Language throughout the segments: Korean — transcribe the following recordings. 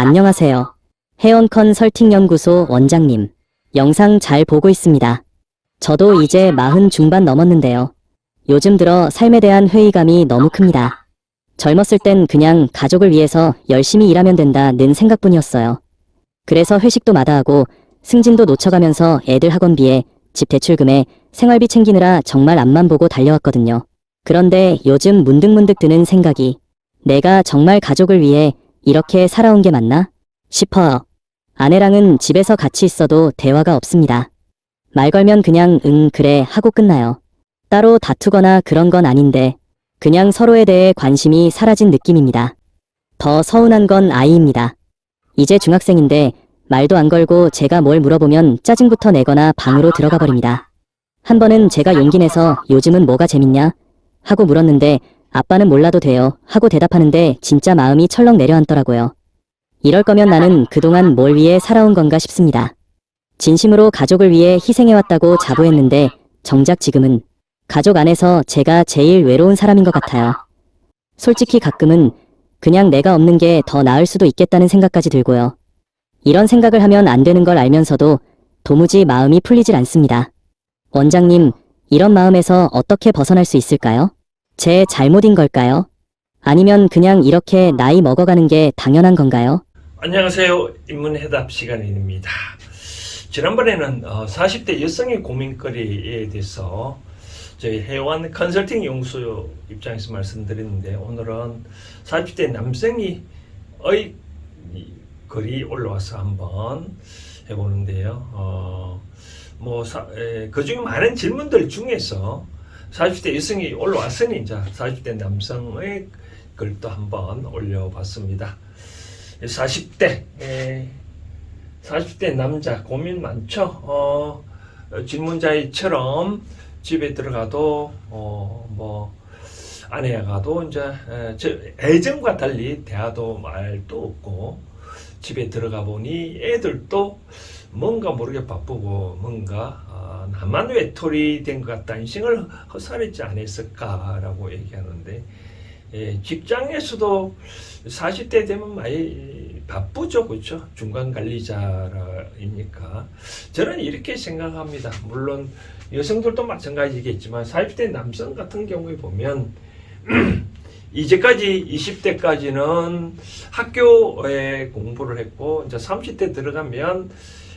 안녕하세요. 혜원 컨설팅 연구소 원장님. 영상 잘 보고 있습니다. 저도 이제 40 중반 넘었는데요. 요즘 들어 삶에 대한 회의감이 너무 큽니다. 젊었을 땐 그냥 가족을 위해서 열심히 일하면 된다는 생각뿐이었어요. 그래서 회식도 마다하고 승진도 놓쳐가면서 애들 학원비에 집 대출금에 생활비 챙기느라 정말 앞만 보고 달려왔거든요. 그런데 요즘 문득문득 드는 생각이 내가 정말 가족을 위해 이렇게 살아온 게 맞나? 싶어요. 아내랑은 집에서 같이 있어도 대화가 없습니다. 말 걸면 그냥 응, 그래 하고 끝나요. 따로 다투거나 그런 건 아닌데 그냥 서로에 대해 관심이 사라진 느낌입니다. 더 서운한 건 아이입니다. 이제 중학생인데 말도 안 걸고 제가 뭘 물어보면 짜증부터 내거나 방으로 들어가 버립니다. 한 번은 제가 용기 내서 요즘은 뭐가 재밌냐? 하고 물었는데 아빠는 몰라도 돼요 하고 대답하는데 진짜 마음이 철렁 내려앉더라고요. 이럴 거면 나는 그동안 뭘 위해 살아온 건가 싶습니다. 진심으로 가족을 위해 희생해왔다고 자부했는데 정작 지금은 가족 안에서 제가 제일 외로운 사람인 것 같아요. 솔직히 가끔은 그냥 내가 없는 게 더 나을 수도 있겠다는 생각까지 들고요. 이런 생각을 하면 안 되는 걸 알면서도 도무지 마음이 풀리질 않습니다. 원장님, 이런 마음에서 어떻게 벗어날 수 있을까요? 제 잘못인 걸까요? 아니면 그냥 이렇게 나이 먹어가는 게 당연한 건가요? 안녕하세요. 인문해답 시간입니다. 지난번에는 40대 여성의 고민거리에 대해서 저희 해원 컨설팅 연구소 입장에서 말씀드렸는데, 오늘은 40대 남성의 글이 올라와서 한번 해보는데요. 그중에 많은 질문들 중에서 40대 여성이 올라왔으니 이제 40대 남성의 글도 한번 올려봤습니다. 40대 남자 고민 많죠. 질문자처럼 집에 들어가도 아내가도 이제 애정과 달리 대화도 말도 없고, 집에 들어가 보니 애들도 뭔가 모르게 바쁘고 뭔가 나만 외톨이 된 것 같다, 인생을 헛살았지 않았을까라고 얘기하는데, 직장에서도 40대 되면 많이 바쁘죠, 그렇죠? 중간 관리자이니까. 저는 이렇게 생각합니다. 물론 여성들도 마찬가지겠지만 40대 남성 같은 경우에 보면 이제까지 20대까지는 학교에 공부를 했고, 이제 30대 들어가면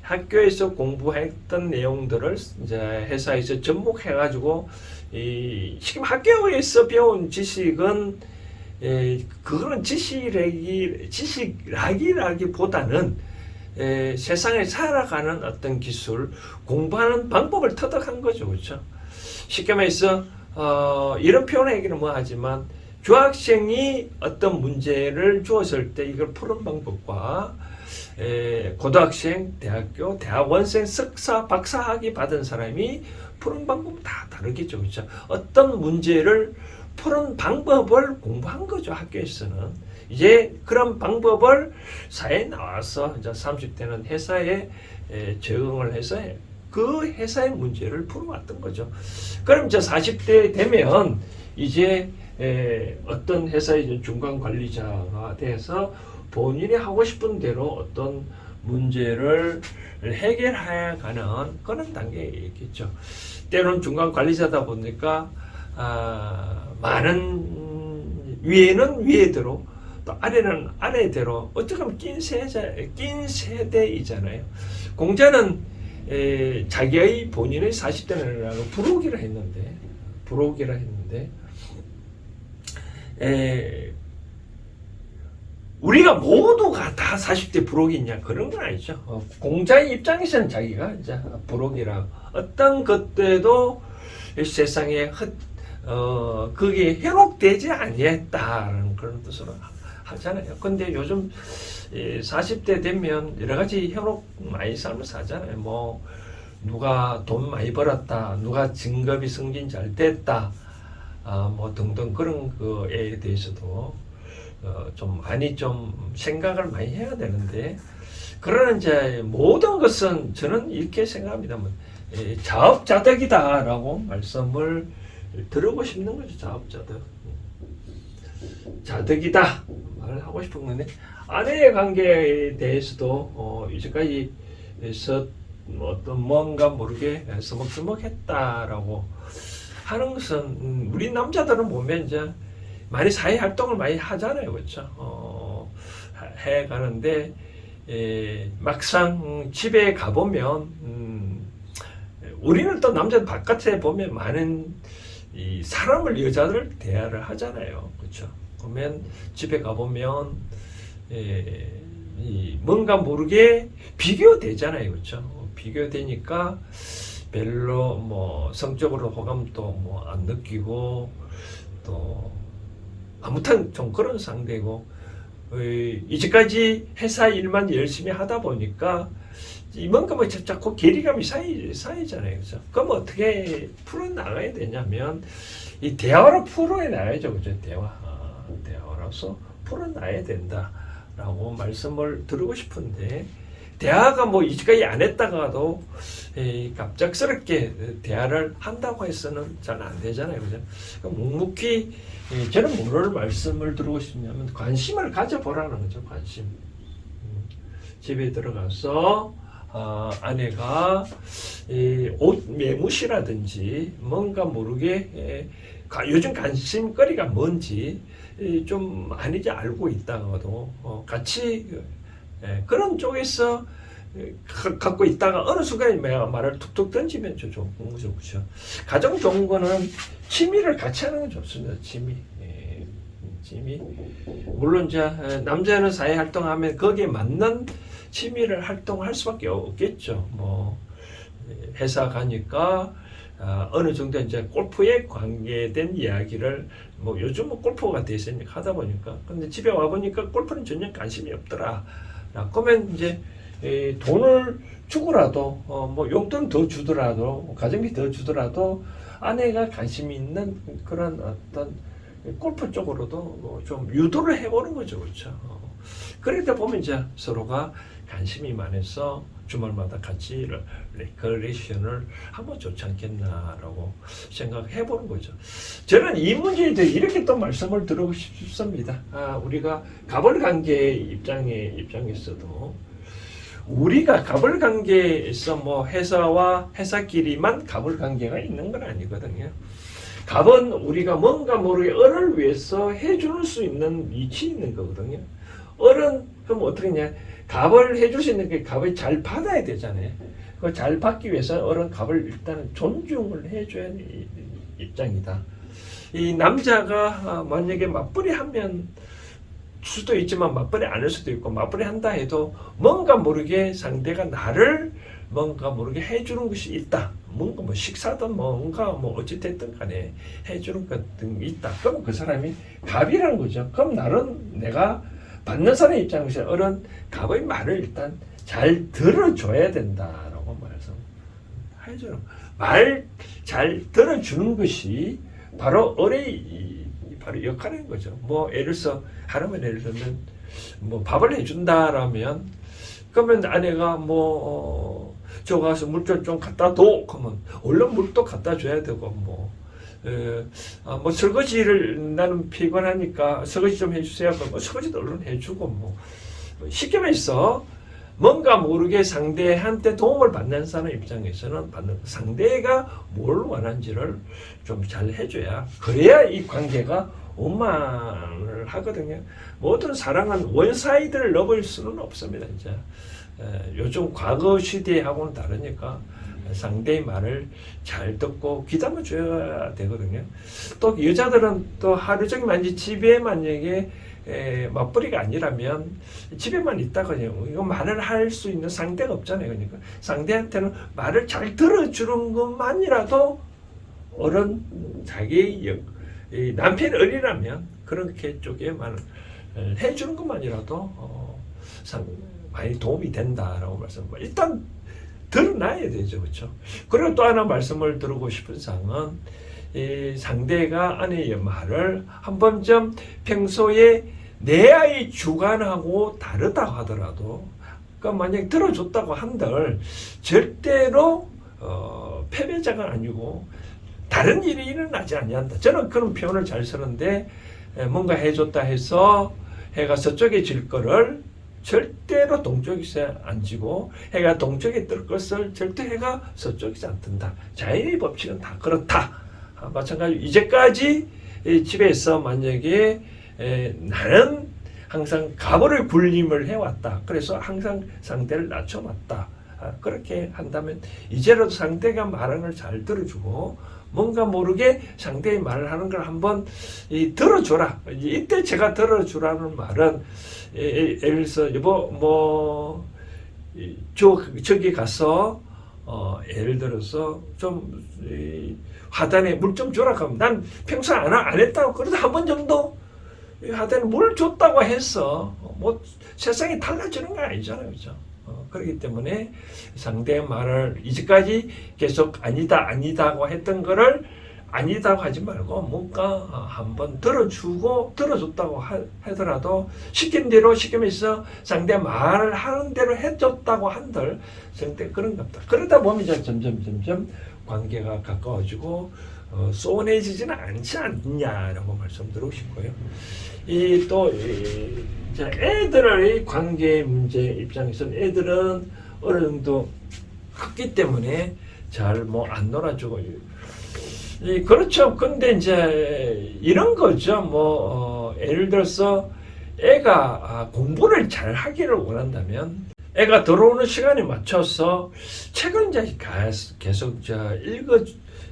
학교에서 공부했던 내용들을 이제 회사에서 접목해가지고, 지금 학교에서 배운 지식은 그거는 지식이라기보다는 세상에 살아가는 어떤 기술, 공부하는 방법을 터득한 거죠, 그렇죠? 쉽게 말해서 이런 표현하기는 뭐 하지만, 중학생이 어떤 문제를 주었을 때 이걸 푸는 방법과 고등학생, 대학교, 대학원생, 석사, 박사학위 받은 사람이 푸는 방법은 다 다르겠죠, 그렇죠? 어떤 문제를 푸는 방법을 공부한 거죠, 학교에서는. 이제 그런 방법을 사회에 나와서 이제 30대는 회사에 적응을 해서 그 회사의 문제를 풀어왔던 거죠. 그럼 이제 40대 되면 이제 어떤 회사의 중간 관리자가 돼서 본인이 하고 싶은 대로 어떤 문제를 해결해 가는 그런 단계에 있겠죠. 때로는 중간 관리자다 보니까 많은 위에는 위에대로, 또 아래는 아래대로, 어떻게 보면 낀 세대이잖아요. 공자는 자기의 본인의 40대라고 부록이라 했는데 우리가 모두가 다 40대 부록이 있냐, 그런 건 아니죠. 공자의 입장에서는 자기가 이제 부록이라, 어떤 것들도 세상에 그게 회복되지 아니했다는 그런 뜻으로 하잖아요. 근데 요즘 40대 되면 여러 가지 회복 많이 삶을 사잖아요. 뭐 누가 돈 많이 벌었다, 누가 직업이 승진 잘 됐다, 뭐 등등 그런 거에 대해서도 좀 많이 좀 생각을 많이 해야 되는데, 그러나 이제 모든 것은 저는 이렇게 생각합니다. 자업자득이다라고 말씀을 드리고 싶는 거죠, 자업자득. 자덕이다 말을 하고 싶은 건데 아내의 관계에 대해서도 이제까지 어떤 뭔가 모르게 서먹서먹했다라고 하는 것은 우리 남자들은 보면 이제 많이 사회 활동을 많이 하잖아요, 그렇죠? 해 가는데 막상 집에 가보면 우리는 또 남자들 바깥에 보면 많은 이 사람을 여자들 대화를 하잖아요, 그렇죠? 그러면 집에 가보면 뭔가 모르게 비교되잖아요, 그렇죠? 비교되니까 별로 뭐 성적으로 호감도 뭐 안 느끼고 또 아무튼 좀 그런 상대고 이제까지 회사 일만 열심히 하다 보니까 뭔가 뭐 자꾸 괴리감이 쌓이잖아요, 그죠? 그럼 어떻게 풀어 나가야 되냐면 이 대화로 풀어 나가야죠, 그죠? 대화로서 풀어 나가야 된다라고 말씀을 드리고 싶은데. 대화가 뭐 이제까지 안 했다가도 갑작스럽게 대화를 한다고 해서는 잘 안 되잖아요, 그죠? 묵묵히 저는 뭐를 말씀을 드리고 싶냐면 관심을 가져보라는 거죠, 관심. 집에 들어가서 아내가 옷 매무시라든지 뭔가 모르게 요즘 관심거리가 뭔지 좀 아니지 알고 있다가도 같이 그런 쪽에서 갖고 있다가 어느 순간에 말을 툭툭 던지면 좋은 거죠, 그렇죠? 가장 좋은 거는 취미를 같이 하는 게 좋습니다. 취미. 물론 이제 남자는 사회 활동하면 거기에 맞는 취미를 활동할 수밖에 없겠죠. 뭐 회사 가니까 어느 정도 이제 골프에 관계된 이야기를 뭐 요즘 뭐 골프가 돼 있으니까 하다 보니까 근데 집에 와 보니까 골프는 전혀 관심이 없더라. 그러면 이제 돈을 주고라도 뭐 용돈 더 주더라도 가정비 더 주더라도 아내가 관심이 있는 그런 어떤 골프 쪽으로도 좀 유도를 해보는 거죠, 그렇죠? 그러다 보면 이제 서로가 관심이 많아서 주말마다 같이 레크레이션을 하면 좋지 않겠나라고 생각해 보는 거죠. 저는 이 문제에 대해 이렇게 또 말씀을 드리고 싶습니다. 우리가 갑을관계 입장에서도 우리가 갑을관계에서 뭐 회사와 회사끼리만 갑을관계가 있는 건 아니거든요. 갑은 우리가 뭔가 모르게 을을 위해서 해줄 수 있는 위치에 있는 거거든요. 을은 그럼 어떻게 했냐? 갑을 해줄 수 있는 게 갑을 잘 받아야 되잖아요. 그걸 잘 받기 위해서 을은 갑을 일단은 존중을 해줘야 하는 입장이다. 이 남자가 만약에 맞벌이 하면 수도 있지만 맞벌이 안 할 수도 있고 맞벌이 한다 해도 뭔가 모르게 상대가 나를 뭔가 모르게 해주는 것이 있다. 뭔가 뭐 식사든 뭔가 뭐 어찌됐든 간에 해주는 것 등이 있다. 그럼 그 사람이 갑이라는 거죠. 그럼 나는 내가 받는 사람 입장에서 어른 갑의 말을 일단 잘 들어줘야 된다라고 말씀해줘요. 말 잘 들어주는 것이 바로 어른의 바로 역할인 거죠. 뭐 예를 들어서 하나만 예를 들면 뭐 밥을 해준다라면 그러면 아내가 뭐 저 가서 물 좀 갖다 둬 그러면 얼른 물도 갖다 줘야 되고 뭐 설거지를 나는 피곤하니까 설거지 좀 해주세요. 뭐 설거지도 얼른 해주고 뭐 쉽게 말해서 뭔가 모르게 상대한테 도움을 받는 사람 입장에서는 상대가 뭘 원하는지를 좀 잘 해줘야 그래야 이 관계가 원만을 하거든요. 모든 사랑은 원사이드를 넘을 수는 없습니다. 이제 요즘 과거 시대하고는 다르니까 상대의 말을 잘 듣고 귀담아 줘야 되거든요. 또 여자들은 또 하루 종일 만약 집에 만약에 맞벌이가 아니라면 집에만 있다가요. 이거 말을 할 수 있는 상대가 없잖아요. 그러니까 상대한테는 말을 잘 들어주는 것만이라도 어른 자기 남편이 어리라면 그렇게 쪽에 말을 해주는 것만이라도 많이 도움이 된다라고 말씀을 일단 드러나야 되죠, 그렇죠? 그리고 또 하나 말씀을 드리고 싶은 사항은 상대가 아내의 말을 한번 좀 평소에 내 아이 주관하고 다르다 하더라도 그러니까 만약 들어줬다고 한들 절대로 패배자가 아니고 다른 일이 일어나지 아니한다. 저는 그런 표현을 잘 쓰는데 뭔가 해줬다 해서 해가 서쪽에 질 거를 절대로 동쪽에서 안 지고 해가 동쪽에 뜰 것을 절대 해가 서쪽에서 안 뜬다. 자연의 법칙은 다 그렇다. 마찬가지로 이제까지 집에서 만약에 나는 항상 가보를 굴림을 해왔다. 그래서 항상 상대를 낮춰왔다. 그렇게 한다면 이제라도 상대가 말하는 걸 잘 들어주고 뭔가 모르게 상대의 말을 하는 걸 한번 들어줘라. 이때 제가 들어주라는 말은 예를 들어서 여보 뭐 저기 가서 예를 들어서 좀 화단에 물 좀 줘라 하면 난 평소에 안 했다고 그래도 한 번 정도 화단에 물 줬다고 해서 뭐 세상이 달라지는 건 아니잖아요, 그죠? 그렇기 때문에 상대의 말을 이제까지 계속 아니다고 했던 거를 아니다고 하지 말고 뭔가 한번 들어줬다고 하더라도 시킨 대로 시키면서 상대 말을 하는 대로 해줬다고 한들 상대 그런 겁니다. 그러다 보면 이제 점점 관계가 가까워지고 소원해지지는 않지 않냐라고 말씀드리고 싶고요. 애들의 관계 문제 입장에서는 애들은 어느 정도 컸기 때문에 잘 뭐 안 놀아주고 그렇죠. 근데 이제 이런 거죠. 예를 들어서 애가 공부를 잘 하기를 원한다면 애가 들어오는 시간에 맞춰서 책을 이제 계속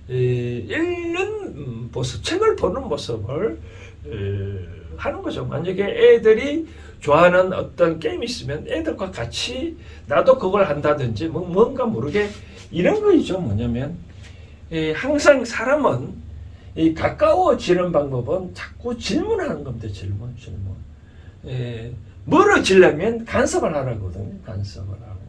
읽는 모습, 책을 보는 모습을 하는 거죠. 만약에 애들이 좋아하는 어떤 게임이 있으면 애들과 같이 나도 그걸 한다든지 뭔가 모르게 이런 거죠. 뭐냐면 항상 사람은 가까워지는 방법은 자꾸 질문하는 겁니다. 질문. 멀어지려면 간섭을 하라거든요. 간섭을 하고.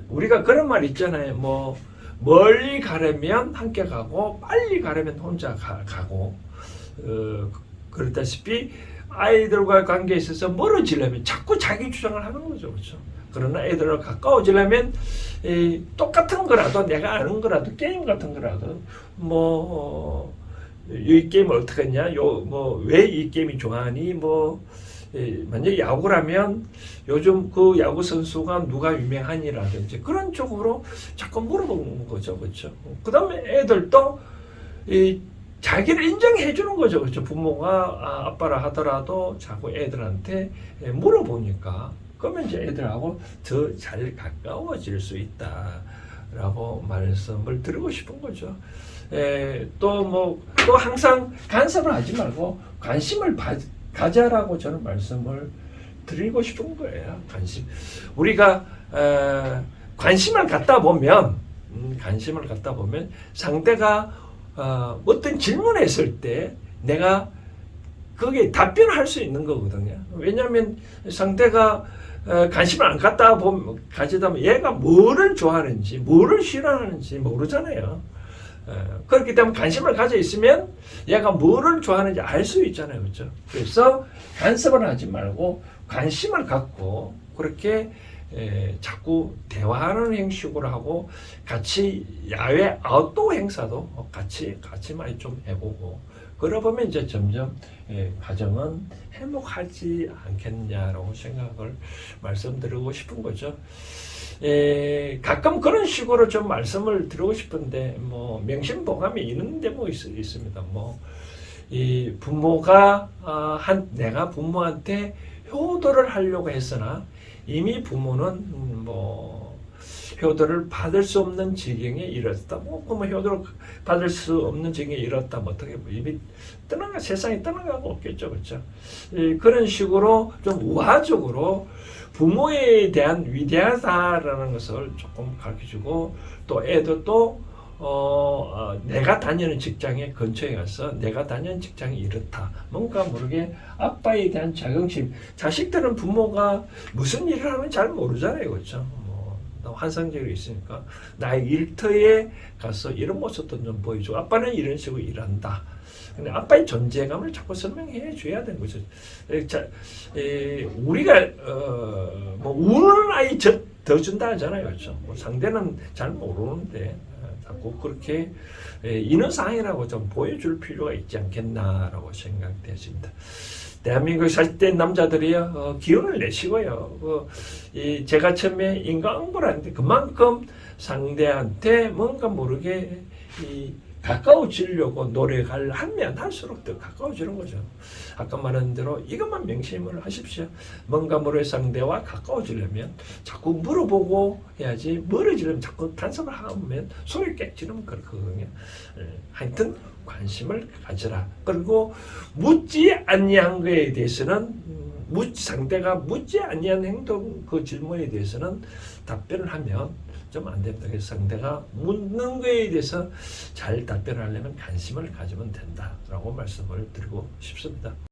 우리가 그런 말 있잖아요. 뭐 멀리 가려면 함께 가고 빨리 가려면 혼자 가고 그렇다시피 아이들과의 관계에 있어서 멀어지려면 자꾸 자기 주장을 하는 거죠. 그렇죠? 그러나 애들과 가까워지려면 똑같은 거라도 내가 아는 거라도 게임 같은 거라도 이 게임을 어떻게 했냐, 왜 이 게임이 좋아하니, 만약에 야구라면 요즘 그 야구 선수가 누가 유명하니라든지 그런 쪽으로 자꾸 물어보는 거죠, 그렇죠? 그 다음에 애들도 자기를 인정해 주는 거죠, 그렇죠? 부모가 아빠라 하더라도 자꾸 애들한테 물어보니까 그러면 이제 애들하고 더 잘 가까워질 수 있다라고 말씀을 드리고 싶은 거죠. 또 항상 간섭을 하지 말고 관심을 가자라고 저는 말씀을 드리고 싶은 거예요. 우리가 관심을 갖다 보면 상대가 어떤 질문을 했을 때 내가 거기에 답변을 할 수 있는 거거든요. 왜냐하면 상대가 관심을 안 가지다 보면 얘가 뭐를 좋아하는지 뭐를 싫어하는지 모르잖아요. 그렇기 때문에 관심을 가져 있으면 얘가 뭐를 좋아하는지 알 수 있잖아요. 그렇죠? 그래서 간섭을 하지 말고 관심을 갖고 그렇게 자꾸 대화하는 형식으로 하고 같이 야외 아웃도어 행사도 같이 많이 좀 해보고 그러보면 이제 점점 가정은 행복하지 않겠냐라고 생각을 말씀드리고 싶은 거죠. 가끔 그런 식으로 좀 말씀을 드리고 싶은데 명심보감이 있는데 있습니다. 이 부모가 내가 부모한테 효도를 하려고 했으나 이미 부모는 효도를 받을 수 없는 지경에 이르렀다. 그러면 효도를 받을 수 없는 지경에 이르렀다. 어떻게 이미 세상에 떠나가고 없겠죠, 그렇죠? 그런 식으로 좀 우화적으로 부모에 대한 위대하다라는 것을 조금 가르쳐주고 또 애들도 내가 다니는 직장의 근처에 가서 내가 다니는 직장이 이렇다. 뭔가 모르게 아빠에 대한 자긍심. 자식들은 부모가 무슨 일을 하는지 잘 모르잖아요, 그렇죠? 환상적으로 있으니까 나의 일터에 가서 이런 모습도 좀 보여주고 아빠는 이런 식으로 일한다. 근데 아빠의 존재감을 자꾸 설명해 줘야 되는 거죠. 우리가 우는 아이 더 준다 하잖아요, 그렇죠? 상대는 잘 모르는데 자꾸 그렇게 인원상이라고 좀 보여줄 필요가 있지 않겠나라고 생각되었습니다. 대한민국 살 때 남자들이요, 기운을 내시고요. 제가 처음에 인간응보를 하는데 그만큼 상대한테 뭔가 모르게 가까워지려고 노력을 하면 할수록 더 가까워지는 거죠. 아까 말한 대로 이것만 명심을 하십시오. 뭔가 모를 상대와 가까워지려면 자꾸 물어보고 해야지, 멀어지려면 자꾸 간섭을 하면 소리 깨지면 그렇거든요. 하여튼 관심을 가져라. 그리고 묻지 아니한 거에 대해서는 상대가 묻지 아니한 행동 그 질문에 대해서는 답변을 하면 좀 안 됩니다. 그래서 상대가 묻는 거에 대해서 잘 답변하려면 관심을 가지면 된다라고 말씀을 드리고 싶습니다.